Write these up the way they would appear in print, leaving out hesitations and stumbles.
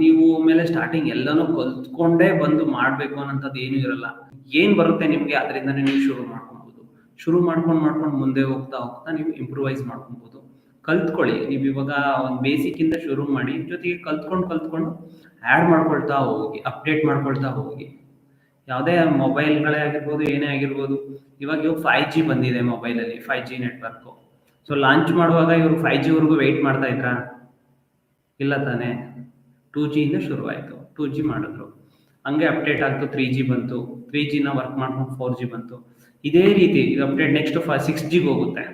ನೀವು ಮೇಲೆ ಸ್ಟಾರ್ಟಿಂಗ್ ಎಲ್ಲಾನು ಕಲ್ತ್ಕೊಂಡೇ ಬಂದು ಮಾಡಬೇಕು ಅನ್ನೋಂಥದ್ದು ಏನೂ ಇರಲ್ಲ. ಏನು ಬರುತ್ತೆ ನಿಮಗೆ ಅದರಿಂದನೇ ನೀವು ಶುರು ಮಾಡ್ಕೊಬೋದು. ಶುರು ಮಾಡ್ಕೊಂಡು ಮುಂದೆ ಹೋಗ್ತಾ ನೀವು ಇಂಪ್ರೂವೈಸ್ ಮಾಡ್ಕೊಬೋದು. ಕಲ್ತ್ಕೊಳ್ಳಿ. ನೀವು ಇವಾಗ ಒಂದು ಬೇಸಿಕ್ಕಿಂದ ಶುರು ಮಾಡಿ, ಜೊತೆಗೆ ಕಲ್ತ್ಕೊಂಡು ಆ್ಯಡ್ ಮಾಡ್ಕೊಳ್ತಾ ಹೋಗಿ, ಅಪ್ಡೇಟ್ ಮಾಡ್ಕೊಳ್ತಾ ಹೋಗಿ. ಯಾವುದೇ ಮೊಬೈಲ್ಗಳೇ ಆಗಿರ್ಬೋದು, ಏನೇ ಆಗಿರ್ಬೋದು, ಇವಾಗ 5G ಬಂದಿದೆ ಮೊಬೈಲಲ್ಲಿ, 5G ನೆಟ್ವರ್ಕು. ಸೊ ಲಾಂಚ್ ಮಾಡುವಾಗ ಇವರು 5Gವರೆಗೂ ವೆಯ್ಟ್ ಮಾಡ್ತಾ ಇದ್ರಾ? ಇಲ್ಲ ತಾನೇ. 2G ಇಂದ ಶುರುವಾಯಿತು, 2G ಮಾಡಿದ್ರು, ಹಂಗೆ ಅಪ್ಡೇಟ್ ಆಗ್ತು, 3G ಬಂತು, 3Gನ ವರ್ಕ್ ಮಾಡ್ಕೊಂಡು 4G ಬಂತು. ಇದೇ ರೀತಿ ಇದು ಅಪ್ಡೇಟ್ ನೆಕ್ಸ್ಟ್ 6Gಗೆ ಹೋಗುತ್ತೆ.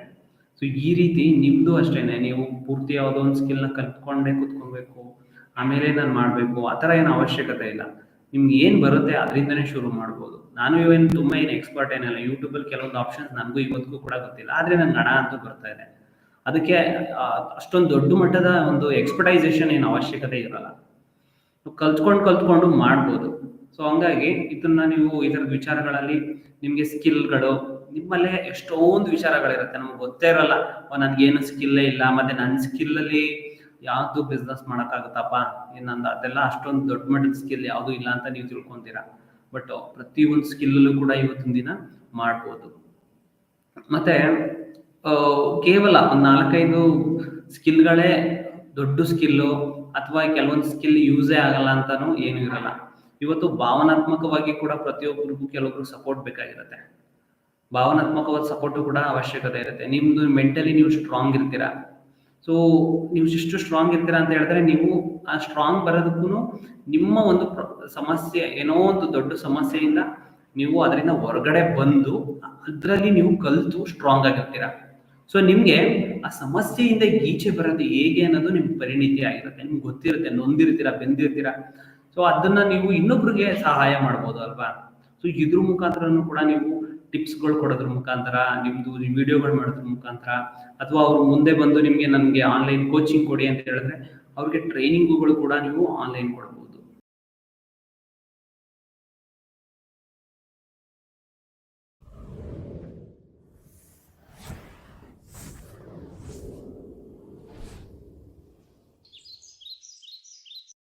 ಸೊ ಈ ರೀತಿ ನಿಮ್ಮದು ಅಷ್ಟೇ, ನೀವು ಪೂರ್ತಿ ಯಾವುದೋ ಒಂದು ಸ್ಕಿಲ್ನ ಕಲ್ತ್ಕೊಂಡೇ ಕೂತ್ಕೊಬೇಕು, ಆಮೇಲೆ ನಾನು ಮಾಡಬೇಕು ಆ ಥರ ಏನು ಅವಶ್ಯಕತೆ ಇಲ್ಲ. ನಿಮ್ಗೆ ಏನು ಬರುತ್ತೆ ಅದರಿಂದನೇ ಶುರು ಮಾಡ್ಬೋದು. ನಾನು ಏನು ತುಂಬ ಎಕ್ಸ್ಪರ್ಟ್ ಏನಲ್ಲ. ಯೂಟ್ಯೂಬಲ್ಲಿ ಕೆಲವೊಂದು ಆಪ್ಷನ್ಸ್ ನನಗೂ ಇವತ್ತಿಗೂ ಕೂಡ ಗೊತ್ತಿಲ್ಲ, ಆದರೆ ನಂಗೆ ನಡ ಅಂತೂ ಬರ್ತಾ ಇದೆ. ಅದಕ್ಕೆ ಅಷ್ಟೊಂದು ದೊಡ್ಡ ಮಟ್ಟದ ಒಂದು ಎಕ್ಸ್ಪರ್ಟೈಸೇಷನ್ ಏನು ಅವಶ್ಯಕತೆ ಇರಲ್ಲ. ಕಲ್ತ್ಕೊಂಡು ಮಾಡ್ಬೋದು. ಸೊ ಹಂಗಾಗಿ ಇದನ್ನ ನೀವು ಇದರ ವಿಚಾರಗಳಲ್ಲಿ ನಿಮಗೆ ಸ್ಕಿಲ್ಗಳು ನಿಮ್ಮಲ್ಲೇ ಎಷ್ಟೊಂದು ವಿಚಾರಗಳಿರುತ್ತೆ, ನಮ್ಗೆ ಗೊತ್ತೇ ಇರಲ್ಲ. ನನಗೇನು ಸ್ಕಿಲ್ಲೇ ಇಲ್ಲ, ಮತ್ತೆ ನನ್ನ ಸ್ಕಿಲ್ಲಲ್ಲಿ ಯಾವುದು ಬಿಸ್ನೆಸ್ ಮಾಡೋಕ್ಕಾಗುತ್ತಪ್ಪ, ನಂದು ಅದೆಲ್ಲ ಅಷ್ಟೊಂದು ದೊಡ್ಡ ಮಟ್ಟದ ಸ್ಕಿಲ್ ಯಾವುದೂ ಇಲ್ಲ ಅಂತ ನೀವು ತಿಳ್ಕೊತೀರಾ. ಬಟ್ ಪ್ರತಿಯೊಂದು ಸ್ಕಿಲ್ಲಲ್ಲೂ ಕೂಡ ಇವತ್ತಿನ ದಿನ ಮಾಡ್ಬೋದು. ಮತ್ತೆ ಕೇವಲ ಒಂದು 4-5 ಸ್ಕಿಲ್ಗಳೇ ದೊಡ್ಡ ಸ್ಕಿಲ್ಲು, ಅಥವಾ ಕೆಲವೊಂದು ಸ್ಕಿಲ್ ಯೂಸೇ ಆಗಲ್ಲ ಅಂತಾನು ಏನೂ ಇರಲ್ಲ. ಇವತ್ತು ಭಾವನಾತ್ಮಕವಾಗಿ ಕೂಡ ಪ್ರತಿಯೊಬ್ಬರಿಗೂ ಕೆಲವೊಬ್ರು ಸಪೋರ್ಟ್ ಬೇಕಾಗಿರುತ್ತೆ. ಭಾವನಾತ್ಮಕವಾದ ಸಪೋರ್ಟು ಕೂಡ ಅವಶ್ಯಕತೆ ಇರುತ್ತೆ. ನಿಮ್ಮದು ಮೆಂಟಲಿ ನೀವು ಸ್ಟ್ರಾಂಗ್ ಇರ್ತೀರಾ. ಸೊ ನೀವು ಎಷ್ಟು ಸ್ಟ್ರಾಂಗ್ ಇರ್ತೀರಾ ಅಂತ ಹೇಳಿದ್ರೆ, ನೀವು ಆ ಸ್ಟ್ರಾಂಗ್ ಬರೋದಕ್ಕೂ ನಿಮ್ಮ ಒಂದು ಸಮಸ್ಯೆ, ಏನೋ ಒಂದು ದೊಡ್ಡ ಸಮಸ್ಯೆಯಿಂದ ನೀವು ಅದರಿಂದ ಹೊರಗಡೆ ಬಂದು ಅದರಲ್ಲಿ ನೀವು ಕಲಿತು ಸ್ಟ್ರಾಂಗ್ ಆಗಿರ್ತೀರಾ. ಸೊ ನಿಮಗೆ ಆ ಸಮಸ್ಯೆಯಿಂದ ಈಚೆ ಬರೋದು ಹೇಗೆ ಅನ್ನೋದು ನಿಮ್ಗೆ ಪರಿಣಿತಿ ಆಗಿರುತ್ತೆ, ನಿಮ್ಗೆ ಗೊತ್ತಿರುತ್ತೆ, ನೊಂದಿರ್ತೀರಾ, ಬೆಂದಿರ್ತೀರಾ. ಸೊ ಅದನ್ನ ನೀವು ಇನ್ನೊಬ್ರಿಗೆ ಸಹಾಯ ಮಾಡ್ಬೋದು ಅಲ್ವಾ. ಸೊ ಇದ್ರ ಮುಖಾಂತರನೂ ಕೂಡ ನೀವು ಟಿಪ್ಸ್ಗಳು ಕೊಡೋದ್ರ ಮುಖಾಂತರ, ನಿಮ್ಮದು ವಿಡಿಯೋಗಳು ಮಾಡೋದ್ರ ಮುಖಾಂತರ, ಅಥವಾ ಅವ್ರು ಮುಂದೆ ಬಂದು ನನಗೆ ಆನ್ಲೈನ್ ಕೋಚಿಂಗ್ ಕೊಡಿ ಅಂತ ಹೇಳಿದ್ರೆ ಅವ್ರಿಗೆ ಟ್ರೈನಿಂಗುಗಳು ಕೂಡ ನೀವು ಆನ್ಲೈನ್ ಕೊಡ್ಬೋದು.